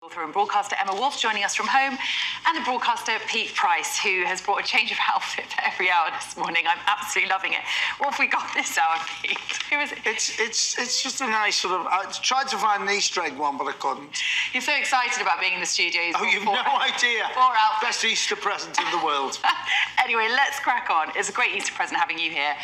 Author and broadcaster Emma Wolf joining us from home, and the broadcaster Pete Price, who has brought a change of outfit for every hour this morning. I'm absolutely loving it. What have we got this hour, Pete? Who is it? It's just a nice sort of... I tried to find an Easter egg one, but I couldn't. You're so excited about being in the studio. Oh, you've no idea. Best Easter present in the world. Anyway, let's crack on. It's a great Easter present having you here.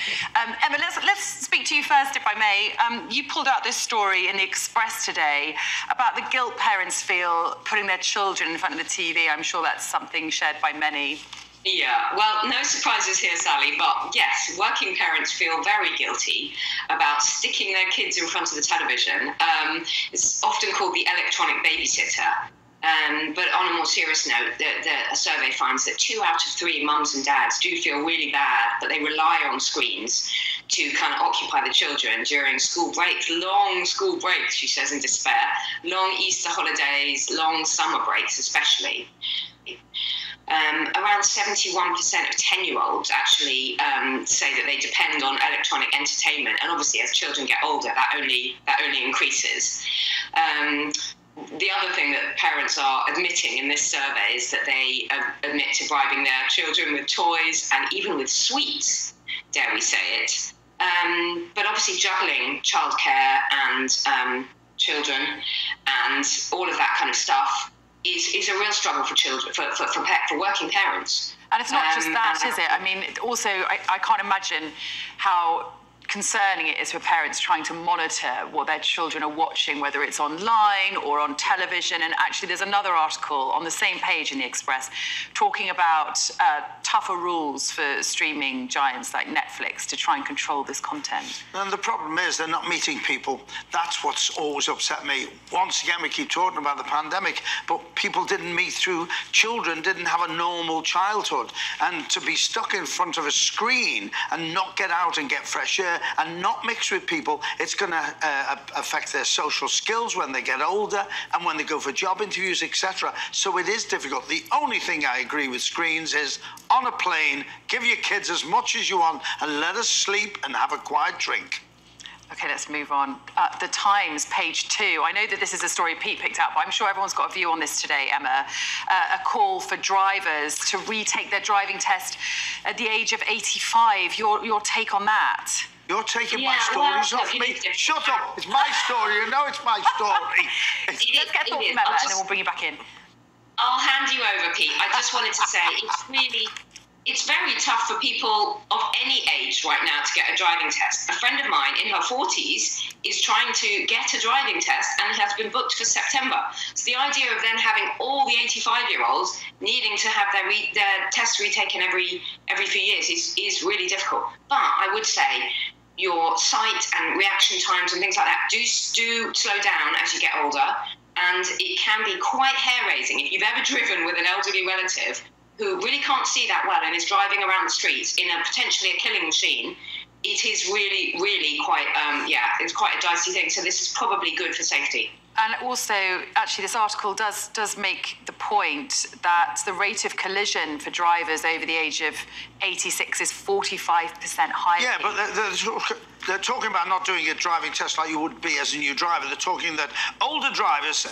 Emma, let's speak to you first, if I may. You pulled out this story in the Express today about the guilt parents feel putting their children in front of the TV. I'm sure that's something shared by many. Yeah, well, no surprises here, Sally, but yes, working parents feel very guilty about sticking their kids in front of the television. It's often called the electronic babysitter. But on a more serious note, a survey finds that 2 out of 3 mums and dads do feel really bad that they rely on screens to kind of occupy the children during school breaks, long school breaks, she says in despair, long Easter holidays, long summer breaks especially. Around 71% of 10-year-olds actually say that they depend on electronic entertainment, and obviously as children get older, that only increases. The other thing that parents are admitting in this survey is that they admit to bribing their children with toys and even with sweets, dare we say it. But obviously juggling childcare and children and all of that kind of stuff is a real struggle for children, for working parents. And it's not just that, is it? I mean, also, I can't imagine how concerning it is for parents trying to monitor what their children are watching, whether it's online or on television. And actually, there's another article on the same page in the Express talking about tougher rules for streaming giants like Netflix to try and control this content. And the problem is they're not meeting people. That's what's always upset me. Once again, we keep talking about the pandemic, but people children didn't have a normal childhood. And to be stuck in front of a screen and not get out and get fresh air and not mix with people, it's going to affect their social skills when they get older and when they go for job interviews, etc. So it is difficult. The only thing I agree with screens is, on a plane, give your kids as much as you want and let us sleep and have a quiet drink. OK, let's move on. The Times, page 2. I know that this is a story Pete picked up, but I'm sure everyone's got a view on this today, Emma. A call for drivers to retake their driving test at the age of 85. Your take on that? You're taking my stories off me. Shut up. It's my story. You know it's my story. Let's get a thought from Emma and then we'll bring you back in. I'll hand you over, Pete. I just wanted to say it's very tough for people of any age right now to get a driving test. A friend of mine in her 40s is trying to get a driving test and has been booked for September. So the idea of then having all the 85-year-olds needing to have their tests retaken every few years is really difficult. But I would say your sight and reaction times and things like that do slow down as you get older, and it can be quite hair-raising. If you've ever driven with an elderly relative who really can't see that well and is driving around the streets in potentially a killing machine, it is really, really quite, it's quite a dicey thing. So this is probably good for safety. And also, actually, this article does make the point that the rate of collision for drivers over the age of 86 is 45% higher. Yeah, but they're talking about not doing a driving test like you would be as a new driver. They're talking that older drivers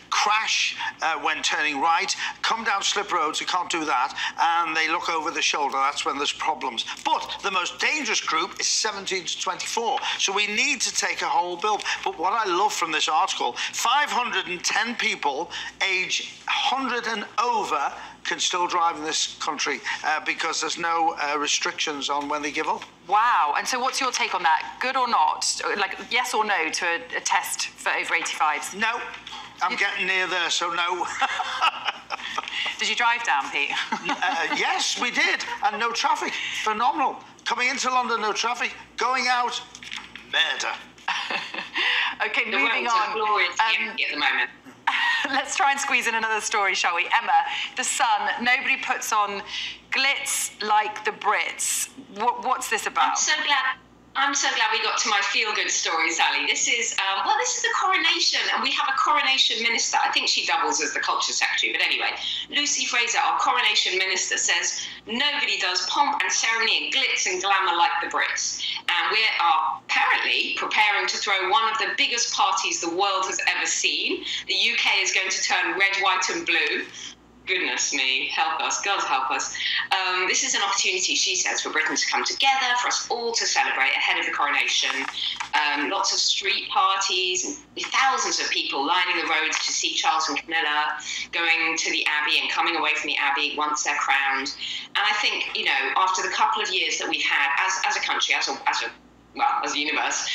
crash when turning right, come down slip roads, you can't do that, and they look over the shoulder. That's when there's problems. But the most dangerous group is 17 to 24. So we need to take a whole bill. But what I love from this article, 510 people age 100 and over can still drive in this country because there's no restrictions on when they give up. Wow. And so what's your take on that? Good or not? Like, yes or no to a test for over 85s? No. I'm getting near there, so no. Did you drive down, Pete? Yes, we did. And no traffic. Phenomenal. Coming into London, no traffic. Going out, murder. OK, moving on. At the moment. Let's try and squeeze in another story, shall we? Emma, The Sun, nobody puts on glitz like the Brits. What's this about? I'm so glad we got to my feel-good story, Sally. This is the coronation, and we have a coronation minister. I think she doubles as the culture secretary, but anyway, Lucy Fraser, our coronation minister, says nobody does pomp and ceremony and glitz and glamour like the Brits. And we are apparently preparing to throw one of the biggest parties the world has ever seen. The UK is going to turn red, white and blue. Goodness me, help us, God help us. This is an opportunity, she says, for Britain to come together, for us all to celebrate ahead of the coronation. Lots of street parties, thousands of people lining the roads to see Charles and Camilla, going to the Abbey and coming away from the Abbey once they're crowned. And I think, you know, after the couple of years that we've had as a country, as a universe,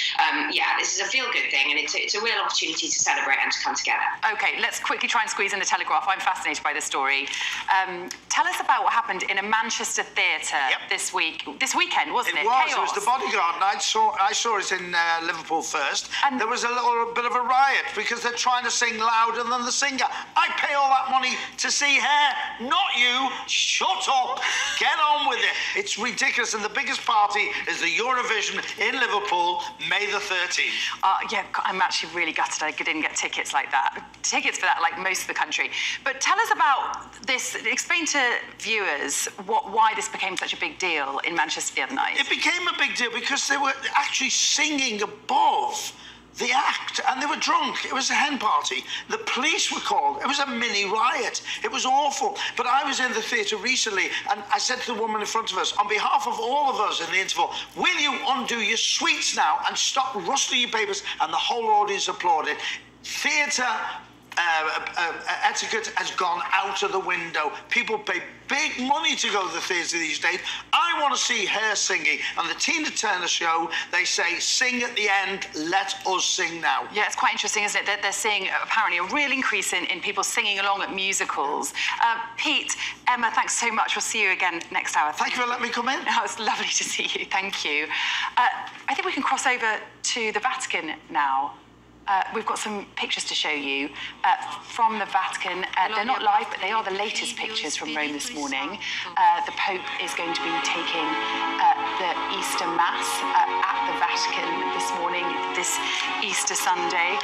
this is a feel-good thing, and it's a real opportunity to celebrate and to come together. Okay, let's quickly try and squeeze in the Telegraph. I'm fascinated by this story. Tell us about what happened in a Manchester theatre this weekend, wasn't it? It was The Bodyguard, and I saw it in Liverpool first. And there was a little bit of a riot because they're trying to sing louder than the singer. I pay all that money to see her, not you. Shut up. Get on with it. It's ridiculous, and the biggest party is the Eurovision in Liverpool, May the 13th. I'm actually really gutted I didn't get tickets like that. Tickets for that, like most of the country. But tell us about this. Explain to viewers why this became such a big deal in Manchester the other night. It became a big deal because they were actually singing above the act, and they were drunk. It was a hen party. The police were called. It was a mini riot. It was awful. But I was in the theatre recently, and I said to the woman in front of us, on behalf of all of us in the interval, will you undo your sweets now and stop rustling your papers? And the whole audience applauded. Theatre etiquette has gone out of the window. People pay big money to go to the theatre these days. I want to see her singing. And the Tina Turner show, they say, sing at the end, let us sing now. Yeah, it's quite interesting, isn't it? They're seeing apparently a real increase in people singing along at musicals. Pete, Emma, thanks so much. We'll see you again next hour. Thank you for letting me come in. Oh, it's lovely to see you. Thank you. I think we can cross over to the Vatican now. We've got some pictures to show you from the Vatican. They're not live, but they are the latest pictures from Rome this morning. The Pope is going to be taking the Easter Mass at the Vatican this morning, this Easter Sunday.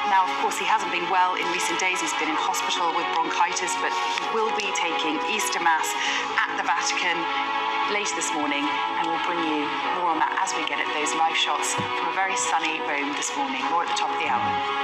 Now, of course, he hasn't been well in recent days. He's been in hospital with bronchitis, but he will be taking Easter Mass at the Vatican later this morning, and we'll bring you more on that as we get at those live shots from a very sunny Rome this morning. More at the top of the hour.